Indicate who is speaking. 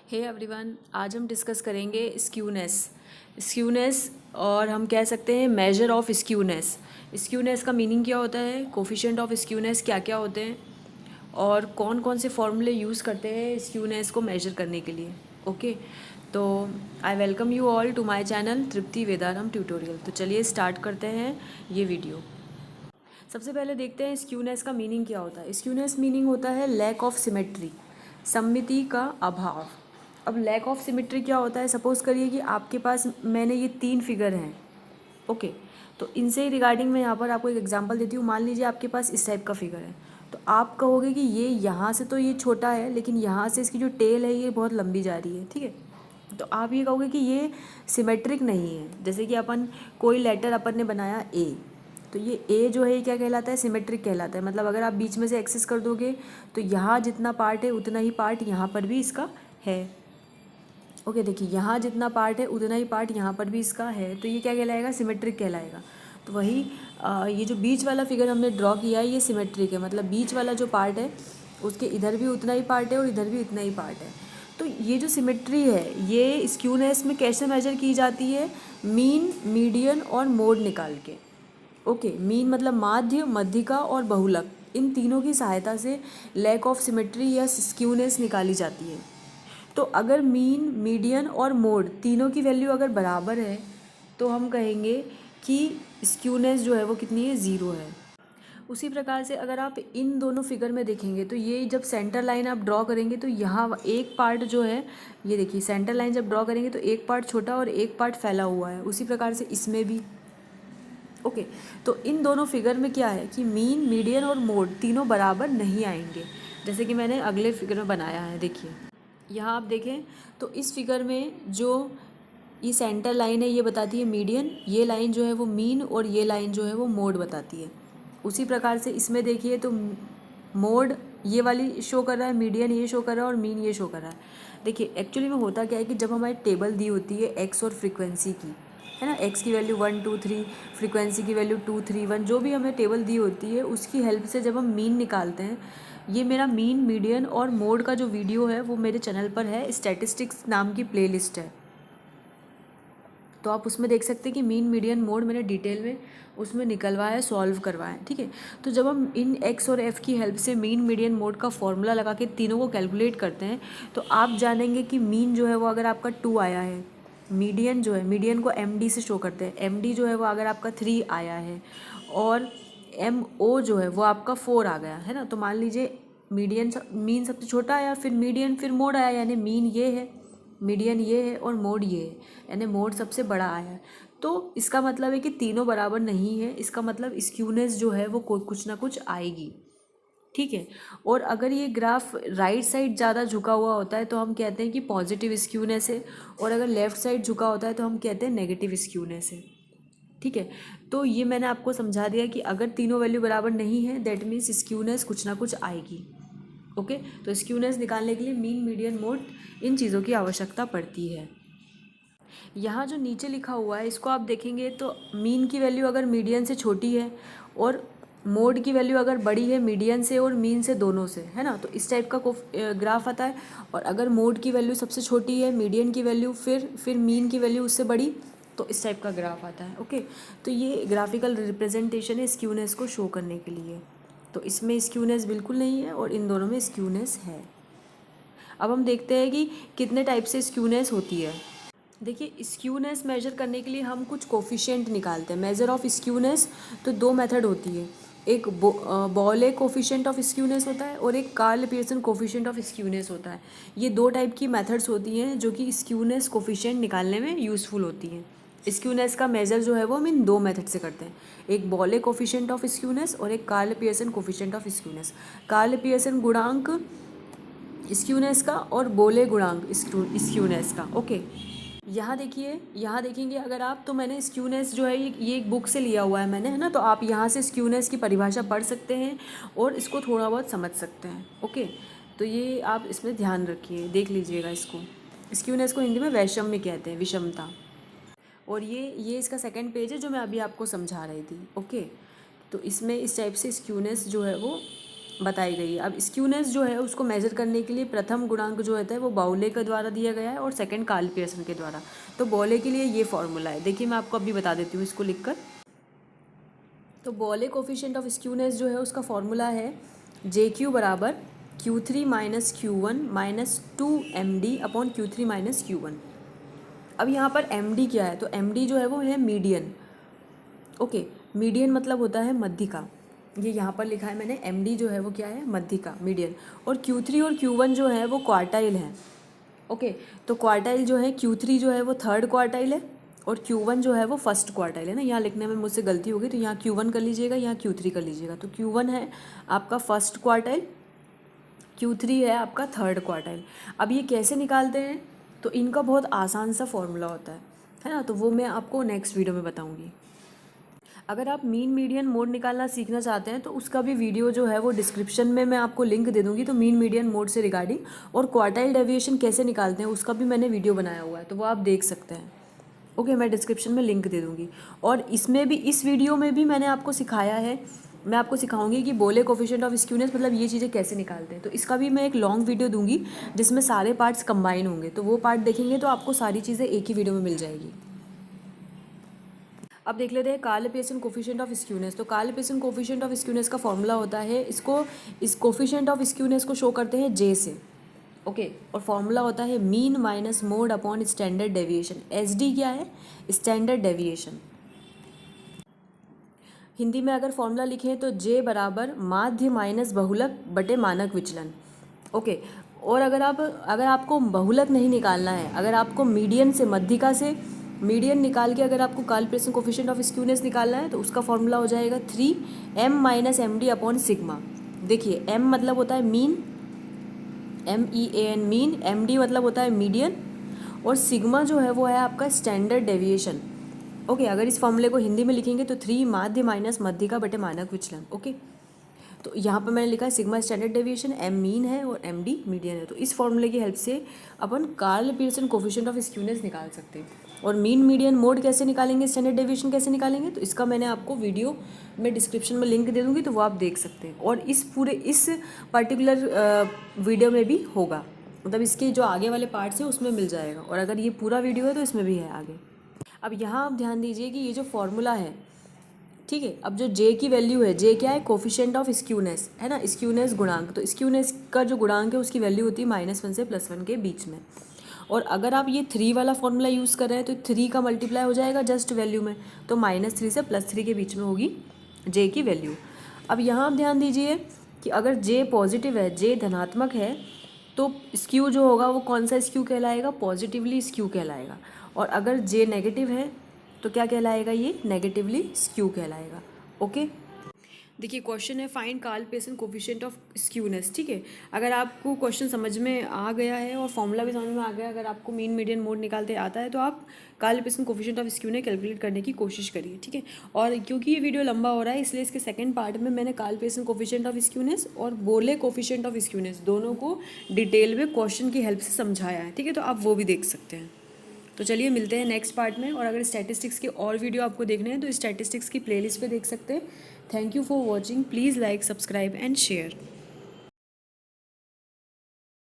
Speaker 1: Hey everyone, आज हम discuss करेंगे स्क्यूनेस और हम कह सकते हैं मेजर ऑफ स्क्यूनेस का मीनिंग क्या होता है, कोफिशिएंट ऑफ स्क्यूनेस क्या क्या होते हैं और कौन कौन से फॉर्मूले यूज़ करते हैं स्क्यूनेस को मेजर करने के लिए। ओके, तो I welcome you all to my channel Tripti Vedaram tutorial. तो चलिए स्टार्ट करते हैं ये वीडियो। सबसे पहले देखते हैं स्क्यूनेस का मीनिंग क्या होता है। स्क्यूनेस मीनिंग होता है लैक ऑफ सिमेट्री, सममिति का अभाव। अब लैक ऑफ सिमेट्री क्या होता है, सपोज़ करिए कि आपके पास मैंने ये 3 फिगर हैं। ओके, तो इनसे रिगार्डिंग मैं यहाँ पर आपको एक एग्जांपल देती हूँ। मान लीजिए आपके पास इस टाइप का फिगर है, तो आप कहोगे कि ये यहाँ से तो ये छोटा है, लेकिन यहाँ से इसकी जो टेल है ये बहुत लंबी जा रही है। ठीक है, तो आप ये कहोगे कि ये सिमेट्रिक नहीं है। जैसे कि अपन कोई लेटर अपन ने बनाया ए, तो ये ए जो है ये क्या कहलाता है, सिमेट्रिक कहलाता है। मतलब अगर आप बीच में से एक्सेस कर दोगे तो यहाँ जितना पार्ट है उतना ही पार्ट यहाँ पर भी इसका है। ओके, देखिए यहाँ जितना पार्ट है उतना ही पार्ट यहाँ पर भी इसका है, तो ये क्या कहलाएगा, सिमेट्रिक कहलाएगा। तो वही ये जो बीच वाला फिगर हमने ड्रॉ किया है ये सिमेट्रिक है। मतलब बीच वाला जो पार्ट है उसके इधर भी उतना ही पार्ट है और इधर भी उतना ही पार्ट है। तो ये जो सिमेट्री है ये स्क्यूनेस में कैसे मेजर की जाती है, मीन, मीडियन और मोड निकाल के। ओके, मीन मतलब माध्य, मध्यिका और बहुलक, इन तीनों की सहायता से लैक ऑफ सिमेट्री या स्क्यूनेस निकाली जाती है। तो अगर मीन, मीडियन और मोड तीनों की वैल्यू अगर बराबर है तो हम कहेंगे कि स्क्यूनेस जो है वो कितनी है, 0 है। उसी प्रकार से अगर आप इन दोनों फिगर में देखेंगे तो ये जब सेंटर लाइन आप ड्रॉ करेंगे तो यहाँ एक पार्ट जो है, ये देखिए सेंटर लाइन जब ड्रॉ करेंगे तो एक पार्ट छोटा और एक पार्ट फैला हुआ है। उसी प्रकार से इसमें भी। ओके, तो इन दोनों फिगर में क्या है कि मीन, मीडियन और मोड तीनों बराबर नहीं आएंगे, जैसे कि मैंने अगले फिगर में बनाया है। देखिए यहाँ आप देखें तो इस फिगर में जो ये सेंटर लाइन है ये बताती है मीडियन, ये लाइन जो है वो मीन और ये लाइन जो है वो मोड बताती है। उसी प्रकार से इसमें देखिए तो मोड ये वाली शो कर रहा है, मीडियन ये शो कर रहा है और मीन ये शो कर रहा है। देखिए एक्चुअली में होता क्या है कि जब हमारी टेबल दी होती है एक्स और फ्रीक्वेंसी की, है ना, एक्स की वैल्यू 1 2 3, फ्रीक्वेंसी की वैल्यू 2 3 1, जो भी हमें टेबल दी होती है उसकी हेल्प से जब हम मीन निकालते हैं, ये मेरा मीन, मीडियन और मोड का जो वीडियो है वो मेरे चैनल पर है, स्टैटिस्टिक्स नाम की प्लेलिस्ट है, तो आप उसमें देख सकते हैं कि मीन, मीडियन, मोड मैंने डिटेल में उसमें निकलवाया, सॉल्व करवाया। ठीक है, तो जब हम इन एक्स और एफ़ की हेल्प से मीन, मीडियन, मोड का फॉर्मूला लगा के तीनों को कैलकुलेट करते हैं तो आप जानेंगे कि मीन जो है वो अगर आपका 2 आया है, मीडियन जो है, मीडियन को एम डी से शो करते हैं, एम डी जो है वो अगर आपका 3 आया है और एम ओ जो है वो आपका 4 आ गया है ना, तो मान लीजिए मीन सबसे छोटा आया, फिर मीडियन, फिर मोड आया, यानी मीन ये है, मीडियन ये है और मोड ये है, यानी मोड सबसे बड़ा आया है। तो इसका मतलब है कि तीनों बराबर नहीं है, इसका मतलब स्क्यूनेस जो है वो कुछ ना कुछ आएगी। ठीक है, और अगर ये ग्राफ राइट साइड ज़्यादा झुका हुआ होता है तो हम कहते हैं कि पॉजिटिव स्क्यूनेस है, और अगर लेफ़्ट साइड झुका होता है तो हम कहते हैं नेगेटिव स्क्यूनेस है। ठीक है, तो ये मैंने आपको समझा दिया कि अगर तीनों वैल्यू बराबर नहीं है दैट मीन्स स्क्यूनेस कुछ ना कुछ आएगी। ओके, तो स्क्यूनेस निकालने के लिए मीन, मीडियन, मोड इन चीज़ों की आवश्यकता पड़ती है। यहाँ जो नीचे लिखा हुआ है इसको आप देखेंगे तो मीन की वैल्यू अगर मीडियन से छोटी है और मोड की वैल्यू अगर बड़ी है मीडियन से और मीन से, दोनों से, है ना, तो इस टाइप का ग्राफ आता है। और अगर मोड की वैल्यू सबसे छोटी है, मीडियन की वैल्यू फिर मीन की वैल्यू उससे बड़ी, तो इस टाइप का ग्राफ आता है। ओके, तो ये ग्राफिकल रिप्रेजेंटेशन है स्क्यूनेस को शो करने के लिए। तो इसमें स्क्यूनेस बिल्कुल नहीं है और इन दोनों में स्क्यूनेस है। अब हम देखते हैं कि कितने टाइप से स्क्यूनेस होती है। देखिए स्क्यूनेस मेजर करने के लिए हम कुछ कोफिशिएंट निकालते हैं, मेजर ऑफ स्क्यूनेस। तो 2 मेथड होती है, एक बॉले कोफिशिएंट ऑफ स्क्यूनेस होता है और एक Karl Pearson coefficient of skewness होता है। ये 2 टाइप की मेथड्स होती हैं जो कि स्क्यूनेस कोफिशिएंट निकालने में यूज़फुल होती हैं। स्क्यूनेस का मेजर जो है वो हम इन 2 मेथड से करते हैं, एक बॉले कोफिशिएंट ऑफ स्क्यूनेस और एक Karl Pearson coefficient of skewness. Karl Pearson गुणांक स्क्यूनेस का और बोले गुणांक स्क्यूनेस का। ओके, यहाँ देखिए, यहाँ देखेंगे अगर आप, तो मैंने स्क्यूनेस जो है ये एक बुक से लिया हुआ है मैंने, है ना, तो आप यहाँ से स्क्यूनेस की परिभाषा पढ़ सकते हैं और इसको थोड़ा बहुत समझ सकते हैं। ओके, तो ये आप इसमें ध्यान रखिए, देख लीजिएगा इसको। स्क्यूनेस को हिंदी में वैषम्य कहते हैं, विषमता। और ये इसका सेकंड पेज है जो मैं अभी आपको समझा रही थी। ओके, तो इसमें इस टाइप से स्क्यूनेस जो है वो बताई गई है। अब स्क्यूनेस जो है उसको मेजर करने के लिए प्रथम गुणांक जो होता है वो बाउले के द्वारा दिया गया है और सेकंड कार्ल पियर्सन के द्वारा। तो बाउले के लिए ये फॉर्मूला है, देखिए मैं आपको अभी बता देती हूँ इसको लिखकर। तो बाउले कोफिशिएंट ऑफ स्क्यूनेस जो है उसका फॉर्मूला है JQ बराबर Q3 minus Q1 minus 2MD upon Q3 minus Q1। अब यहाँ पर MD क्या है, तो MD जो है वो है मीडियन। ओके, मीडियन मतलब होता है मध्यिका, ये यहाँ पर लिखा है मैंने। MD जो है वो क्या है, मध्यिका, मीडियन। और Q3 और Q1 जो है वो क्वार्टाइल हैं। ओके, तो क्वार्टाइल जो है Q3 जो है वो थर्ड क्वार्टाइल है और Q1 जो है वो फर्स्ट क्वार्टाइल है ना। यहाँ लिखने में मुझसे गलती हो गई, तो यहाँ Q1 कर लीजिएगा, यहाँ Q3 कर लीजिएगा। तो Q1 है आपका फर्स्ट क्वार्टाइल, Q3 है आपका थर्ड क्वार्टाइल। अब ये कैसे निकालते हैं, तो इनका बहुत आसान सा फॉर्मूला होता है ना, तो वो मैं आपको नेक्स्ट वीडियो में बताऊँगी। अगर आप मीन मीडियन मोड निकालना सीखना चाहते हैं तो उसका भी वीडियो जो है वो डिस्क्रिप्शन में मैं आपको लिंक दे दूँगी। तो मीन मीडियन मोड से रिगार्डिंग और क्वार्टाइल डेविएशन कैसे निकालते हैं उसका भी मैंने वीडियो बनाया हुआ है, तो वो आप देख सकते हैं। ओके, मैं डिस्क्रिप्शन में लिंक दे दूँगी। और इसमें भी, इस वीडियो में भी मैंने आपको सिखाया है, मैं आपको सिखाऊंगी कि बोले कोफिशिएंट ऑफ स्क्यूनेस मतलब ये चीज़ें कैसे निकालते हैं। तो इसका भी मैं एक लॉन्ग वीडियो दूंगी जिसमें सारे पार्ट्स कंबाइन होंगे, तो वो पार्ट देखेंगे तो आपको सारी चीज़ें एक ही वीडियो में मिल जाएगी। अब देख लेते हैं Karl Pearson coefficient of skewness. तो Karl Pearson coefficient of skewness का फॉर्मूला होता है, इसको, इस कोफिशिएंट ऑफ स्क्यूनेस को शो करते हैं J से। ओके, और फॉर्मूला होता है mean minus mode upon standard deviation. SD क्या है, स्टैंडर्ड डेविएशन। हिंदी में अगर फॉर्मूला लिखें तो J बराबर माध्य माइनस बहुलक बटे मानक विचलन। ओके, और अगर आपको बहुलक नहीं निकालना है, अगर आपको मीडियन से, मध्यिका से मीडियन निकाल के अगर आपको Karl Pearson coefficient of skewness निकालना है तो उसका फॉर्मूला हो जाएगा 3M minus MD upon sigma. देखिए M मतलब होता है मीन, MEAN मीन, MD मतलब होता है मीडियन, और सिग्मा जो है वो है आपका स्टैंडर्ड डेविएशन। ओके, अगर इस फॉर्मूले को हिंदी में लिखेंगे तो 3 माध्य माइनस मध्यिका बटे मानक विचलन। ओके, तो यहाँ पर मैंने लिखा है sigma standard deviation, M mean है और MD मीडियन है। तो इस फॉर्मूले की हेल्प से अपन Karl Pearson coefficient of skewness निकाल सकते हैं। और मीन मीडियन मोड कैसे निकालेंगे, स्टैंडर्ड डेविएशन कैसे निकालेंगे, तो इसका मैंने आपको वीडियो में डिस्क्रिप्शन में लिंक दे दूँगी, तो वो आप देख सकते हैं। और इस पर्टिकुलर वीडियो में भी होगा, मतलब इसके जो आगे वाले पार्ट्स हैं उसमें मिल जाएगा, और अगर ये पूरा वीडियो है तो इसमें भी है आगे। अब यहाँ आप ध्यान दीजिए कि ये जो फॉर्मूला है, ठीक है, अब जो J की वैल्यू है, J क्या है, कोफिशिएंट ऑफ स्क्यूनेस है ना, स्क्यूनेस गुणांक। तो स्क्यूनेस का जो गुणांक है उसकी वैल्यू होती है -1 से +1 के बीच में। और अगर आप ये 3 वाला फॉर्मूला यूज़ कर रहे हैं तो 3 का मल्टीप्लाई हो जाएगा जस्ट वैल्यू में, तो -3 से +3 के बीच में होगी J की वैल्यू। अब यहाँ आप ध्यान दीजिए कि अगर J पॉजिटिव है, J धनात्मक है, तो स्क्यू जो होगा वो कौन सा स्क्यू कहलाएगा, पॉजिटिवली स्क्यू कहलाएगा। और अगर J नेगेटिव है तो क्या कहलाएगा, ये नेगेटिवली स्क्यू कहलाएगा। ओके, देखिए क्वेश्चन है find Karl Pearson coefficient of skewness. ठीक है, अगर आपको क्वेश्चन समझ में आ गया है और फॉर्मूला भी समझ में आ गया, अगर आपको मीन मीडियन मोड निकालते आता है तो आप Karl Pearson coefficient of skewness calculate करने की कोशिश करिए। ठीक है, और क्योंकि ये वीडियो लंबा हो रहा है इसलिए इसके सेकंड पार्ट में मैंने Karl Pearson coefficient of skewness और बोले कोफिशिएंट ऑफ स्क्यूनेस दोनों को डिटेल में क्वेश्चन की हेल्प से समझाया है। ठीक है, तो आप वो भी देख सकते हैं। तो चलिए मिलते हैं नेक्स्ट पार्ट में। और अगर स्टैटिस्टिक्स के और वीडियो आपको देखने हैं तो स्टैटिस्टिक्स की प्लेलिस्ट पे देख सकते हैं। Thank you for watching, please like, subscribe and share.